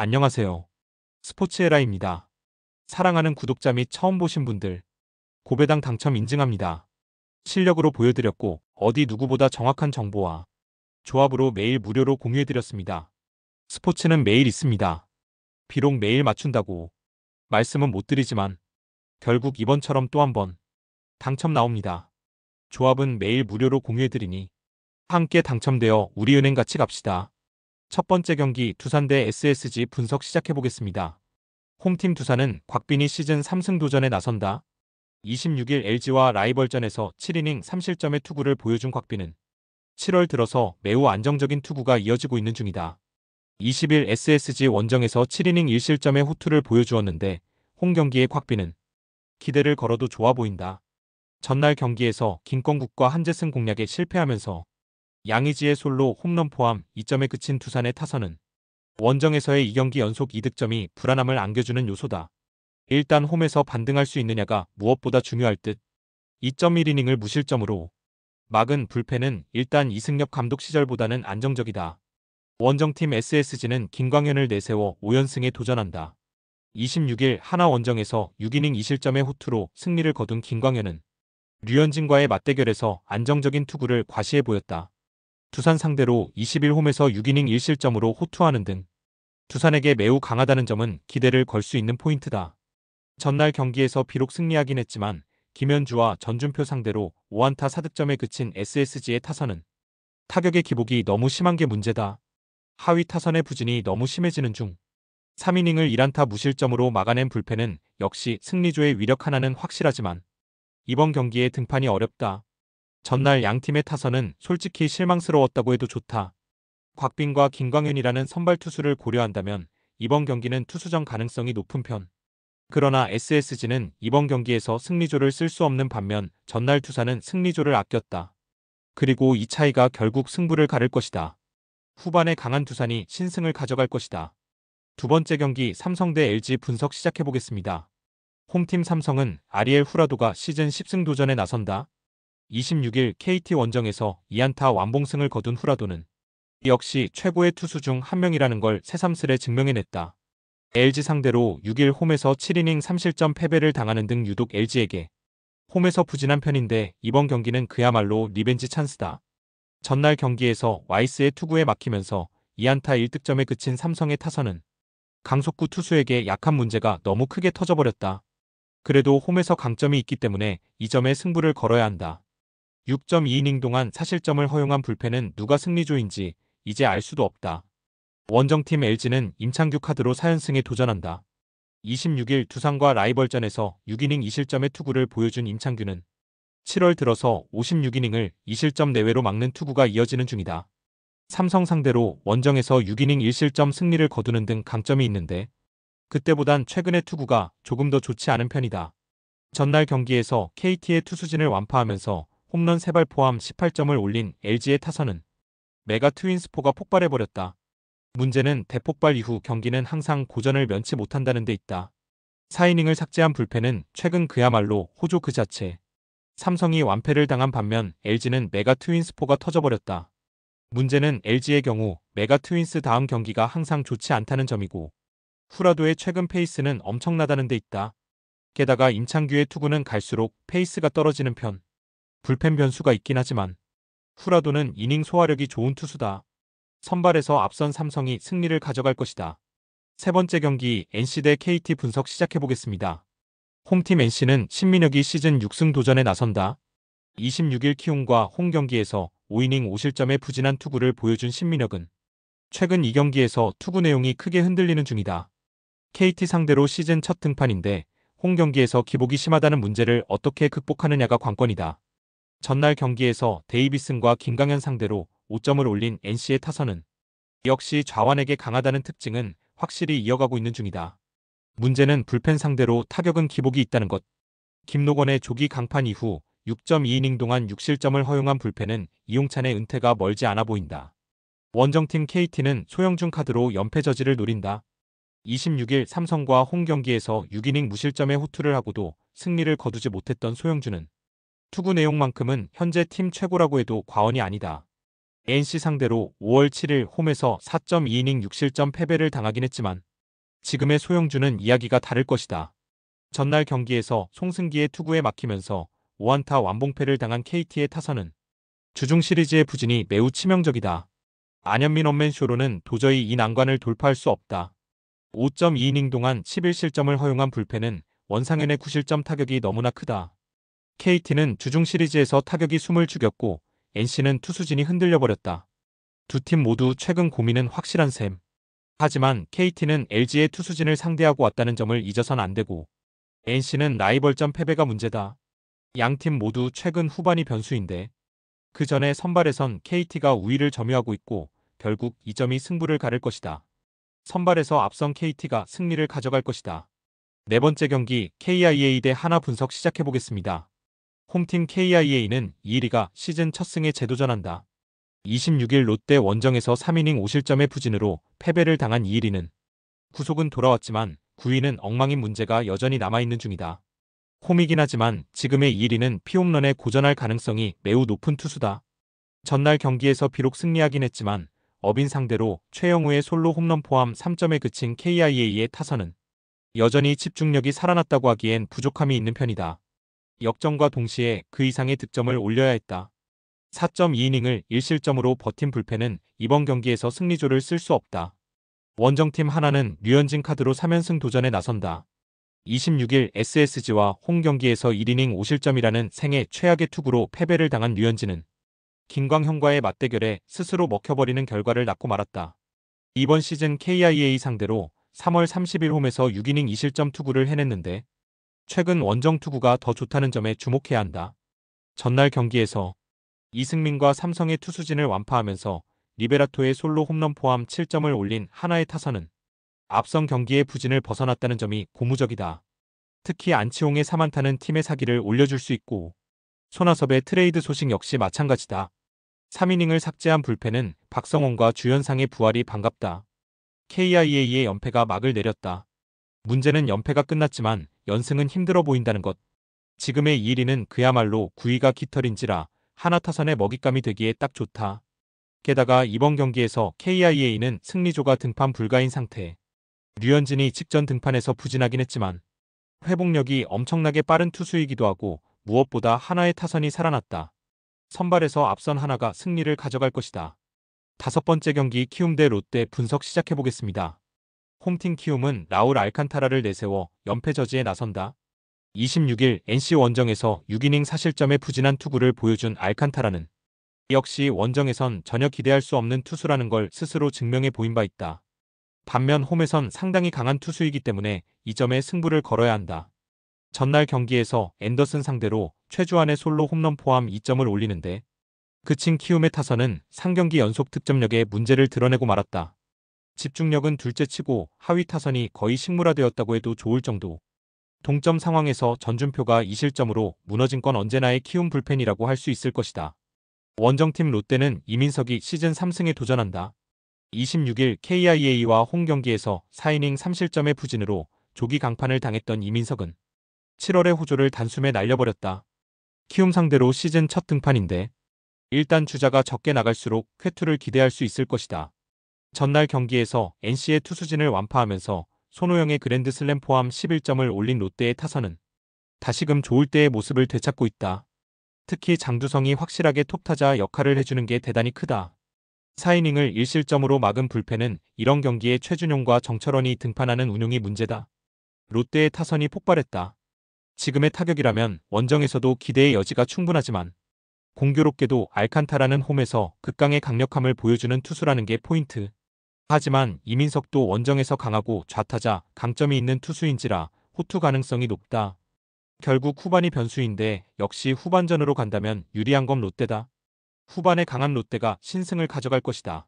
안녕하세요. 스포츠에라입니다. 사랑하는 구독자 및 처음 보신 분들, 고배당 당첨 인증합니다. 실력으로 보여드렸고 어디 누구보다 정확한 정보와 조합으로 매일 무료로 공유해드렸습니다. 스포츠는 매일 있습니다. 비록 매일 맞춘다고 말씀은 못 드리지만 결국 이번처럼 또 한 번 당첨 나옵니다. 조합은 매일 무료로 공유해드리니 함께 당첨되어 우리은행 같이 갑시다. 첫 번째 경기 두산 대 SSG 분석 시작해보겠습니다. 홈팀 두산은 곽빈이 시즌 3승 도전에 나선다. 26일 LG와 라이벌전에서 7이닝 3실점의 투구를 보여준 곽빈은 7월 들어서 매우 안정적인 투구가 이어지고 있는 중이다. 20일 SSG 원정에서 7이닝 1실점의 호투를 보여주었는데 홈 경기에 곽빈은 기대를 걸어도 좋아 보인다. 전날 경기에서 김건국과 한재승 공략에 실패하면서 양의지의 솔로 홈런 포함 2점에 그친 두산의 타선은 원정에서의 2경기 연속 2득점이 불안함을 안겨주는 요소다. 일단 홈에서 반등할 수 있느냐가 무엇보다 중요할 듯. 2.1이닝을 무실점으로 막은 불펜은 일단 이승엽 감독 시절보다는 안정적이다. 원정팀 SSG는 김광현을 내세워 5연승에 도전한다. 26일 하나 원정에서 6이닝 2실점의 호투로 승리를 거둔 김광현은 류현진과의 맞대결에서 안정적인 투구를 과시해 보였다. 두산 상대로 20일 홈에서 6이닝 1실점으로 호투하는 등 두산에게 매우 강하다는 점은 기대를 걸 수 있는 포인트다. 전날 경기에서 비록 승리하긴 했지만 김현주와 전준표 상대로 5안타 4득점에 그친 SSG의 타선은 타격의 기복이 너무 심한 게 문제다. 하위 타선의 부진이 너무 심해지는 중 3이닝을 1안타 무실점으로 막아낸 불펜은 역시 승리조의 위력 하나는 확실하지만 이번 경기에 등판이 어렵다. 전날 양팀의 타선은 솔직히 실망스러웠다고 해도 좋다. 곽빈과 김광현이라는 선발 투수를 고려한다면 이번 경기는 투수전 가능성이 높은 편. 그러나 SSG는 이번 경기에서 승리조를 쓸 수 없는 반면 전날 두산은 승리조를 아꼈다. 그리고 이 차이가 결국 승부를 가를 것이다. 후반에 강한 두산이 신승을 가져갈 것이다. 두 번째 경기 삼성 대 LG 분석 시작해보겠습니다. 홈팀 삼성은 아리엘 후라도가 시즌 10승 도전에 나선다. 26일 KT 원정에서 2안타 완봉승을 거둔 후라도는 역시 최고의 투수 중 한 명이라는 걸 새삼스레 증명해냈다. LG 상대로 6일 홈에서 7이닝 3실점 패배를 당하는 등 유독 LG에게 홈에서 부진한 편인데 이번 경기는 그야말로 리벤지 찬스다. 전날 경기에서 와이스의 투구에 막히면서 2안타 1득점에 그친 삼성의 타선은 강속구 투수에게 약한 문제가 너무 크게 터져버렸다. 그래도 홈에서 강점이 있기 때문에 이 점에 승부를 걸어야 한다. 6.2이닝 동안 사실점을 허용한 불펜은 누가 승리조인지 이제 알 수도 없다. 원정팀 LG는 임창규 카드로 4연승에 도전한다. 26일 두산과 라이벌전에서 6이닝 2실점의 투구를 보여준 임창규는 7월 들어서 56이닝을 2실점 내외로 막는 투구가 이어지는 중이다. 삼성 상대로 원정에서 6이닝 1실점 승리를 거두는 등 강점이 있는데 그때보단 최근의 투구가 조금 더 좋지 않은 편이다. 전날 경기에서 KT의 투수진을 완파하면서 홈런 3발 포함 18점을 올린 LG의 타선은 메가 트윈스포가 폭발해버렸다. 문제는 대폭발 이후 경기는 항상 고전을 면치 못한다는 데 있다. 4이닝을 삭제한 불펜은 최근 그야말로 호조 그 자체. 삼성이 완패를 당한 반면 LG는 메가 트윈스포가 터져버렸다. 문제는 LG의 경우 메가 트윈스 다음 경기가 항상 좋지 않다는 점이고 후라도의 최근 페이스는 엄청나다는 데 있다. 게다가 임창규의 투구는 갈수록 페이스가 떨어지는 편. 불펜 변수가 있긴 하지만 후라도는 이닝 소화력이 좋은 투수다. 선발에서 앞선 삼성이 승리를 가져갈 것이다. 세 번째 경기 NC 대 KT 분석 시작해보겠습니다. 홈팀 NC는 신민혁이 시즌 6승 도전에 나선다. 26일 키움과 홈 경기에서 5이닝 5실점의 부진한 투구를 보여준 신민혁은 최근 2경기에서 투구 내용이 크게 흔들리는 중이다. KT 상대로 시즌 첫 등판인데 홈 경기에서 기복이 심하다는 문제를 어떻게 극복하느냐가 관건이다. 전날 경기에서 데이비슨과 김강현 상대로 5점을 올린 NC의 타선은 역시 좌완에게 강하다는 특징은 확실히 이어가고 있는 중이다. 문제는 불펜 상대로 타격은 기복이 있다는 것. 김노건의 조기 강판 이후 6.2이닝 동안 6실점을 허용한 불펜은 이용찬의 은퇴가 멀지 않아 보인다. 원정팀 KT는 소영준 카드로 연패 저지를 노린다. 26일 삼성과 홈 경기에서 6이닝 무실점의 호투를 하고도 승리를 거두지 못했던 소영준은 투구 내용만큼은 현재 팀 최고라고 해도 과언이 아니다. NC 상대로 5월 7일 홈에서 4.2이닝 6실점 패배를 당하긴 했지만 지금의 소영주는 이야기가 다를 것이다. 전날 경기에서 송승기의 투구에 막히면서 5안타 완봉패를 당한 KT의 타선은 주중 시리즈의 부진이 매우 치명적이다. 안현민 원맨쇼로는 도저히 이 난관을 돌파할 수 없다. 5.2이닝 동안 11실점을 허용한 불펜은 원상현의 9실점 타격이 너무나 크다. KT는 주중 시리즈에서 타격이 숨을 죽였고 NC는 투수진이 흔들려버렸다. 두 팀 모두 최근 고민은 확실한 셈. 하지만 KT는 LG의 투수진을 상대하고 왔다는 점을 잊어선 안 되고 NC는 라이벌전 패배가 문제다. 양팀 모두 최근 후반이 변수인데 그 전에 선발에선 KT가 우위를 점유하고 있고 결국 이 점이 승부를 가를 것이다. 선발에서 앞선 KT가 승리를 가져갈 것이다. 네 번째 경기 KIA 대 하나 분석 시작해보겠습니다. 홈팀 KIA는 이일이가 시즌 첫 승에 재도전한다. 26일 롯데 원정에서 3이닝 5실점의 부진으로 패배를 당한 이일이는 구속은 돌아왔지만 9위는 엉망인 문제가 여전히 남아있는 중이다. 홈이긴 하지만 지금의 이일이는 피홈런에 고전할 가능성이 매우 높은 투수다. 전날 경기에서 비록 승리하긴 했지만 업인 상대로 최영우의 솔로 홈런 포함 3점에 그친 KIA의 타선은 여전히 집중력이 살아났다고 하기엔 부족함이 있는 편이다. 역전과 동시에 그 이상의 득점을 올려야 했다. 4.2이닝을 1실점으로 버틴 불펜은 이번 경기에서 승리조를 쓸 수 없다. 원정팀 하나는 류현진 카드로 3연승 도전에 나선다. 26일 SSG와 홈 경기에서 1이닝 5실점이라는 생애 최악의 투구로 패배를 당한 류현진은 김광현과의 맞대결에 스스로 먹혀버리는 결과를 낳고 말았다. 이번 시즌 KIA 상대로 3월 30일 홈에서 6이닝 2실점 투구를 해냈는데 최근 원정 투구가 더 좋다는 점에 주목해야 한다. 전날 경기에서 이승민과 삼성의 투수진을 완파하면서 리베라토의 솔로 홈런 포함 7점을 올린 하나의 타선은 앞선 경기의 부진을 벗어났다는 점이 고무적이다. 특히 안치홍의 3안타는 팀의 사기를 올려줄 수 있고 손아섭의 트레이드 소식 역시 마찬가지다. 3이닝을 삭제한 불펜은 박성원과 주연상의 부활이 반갑다. KIA의 연패가 막을 내렸다. 문제는 연패가 끝났지만 연승은 힘들어 보인다는 것. 지금의 이일이는 그야말로 9위가 깃털인지라 하나 타선의 먹잇감이 되기에 딱 좋다. 게다가 이번 경기에서 KIA는 승리조가 등판 불가인 상태. 류현진이 직전 등판에서 부진하긴 했지만 회복력이 엄청나게 빠른 투수이기도 하고 무엇보다 하나의 타선이 살아났다. 선발에서 앞선 하나가 승리를 가져갈 것이다. 다섯 번째 경기 키움 대 롯데 분석 시작해보겠습니다. 홈팀 키움은 라울 알칸타라를 내세워 연패 저지에 나선다. 26일 NC 원정에서 6이닝 4실점의 부진한 투구를 보여준 알칸타라는 역시 원정에선 전혀 기대할 수 없는 투수라는 걸 스스로 증명해 보인 바 있다. 반면 홈에선 상당히 강한 투수이기 때문에 이 점에 승부를 걸어야 한다. 전날 경기에서 앤더슨 상대로 최주환의 솔로 홈런 포함 2점을 올리는데 그친 키움의 타선은 3경기 연속 득점력에 문제를 드러내고 말았다. 집중력은 둘째치고 하위 타선이 거의 식물화되었다고 해도 좋을 정도. 동점 상황에서 전준표가 2실점으로 무너진 건 언제나의 키움 불펜이라고 할 수 있을 것이다. 원정팀 롯데는 이민석이 시즌 3승에 도전한다. 26일 KIA와 홈 경기에서 4이닝 3실점의 부진으로 조기 강판을 당했던 이민석은 7월의 호조를 단숨에 날려버렸다. 키움 상대로 시즌 첫 등판인데 일단 주자가 적게 나갈수록 쾌투를 기대할 수 있을 것이다. 전날 경기에서 NC의 투수진을 완파하면서 손호영의 그랜드슬램 포함 11점을 올린 롯데의 타선은 다시금 좋을 때의 모습을 되찾고 있다. 특히 장두성이 확실하게 톱타자 역할을 해주는 게 대단히 크다. 4이닝을 1실점으로 막은 불펜은 이런 경기에 최준용과 정철원이 등판하는 운용이 문제다. 롯데의 타선이 폭발했다. 지금의 타격이라면 원정에서도 기대의 여지가 충분하지만 공교롭게도 알칸타라는 홈에서 극강의 강력함을 보여주는 투수라는 게 포인트. 하지만 이민석도 원정에서 강하고 좌타자 강점이 있는 투수인지라 호투 가능성이 높다. 결국 후반이 변수인데 역시 후반전으로 간다면 유리한 건 롯데다. 후반에 강한 롯데가 신승을 가져갈 것이다.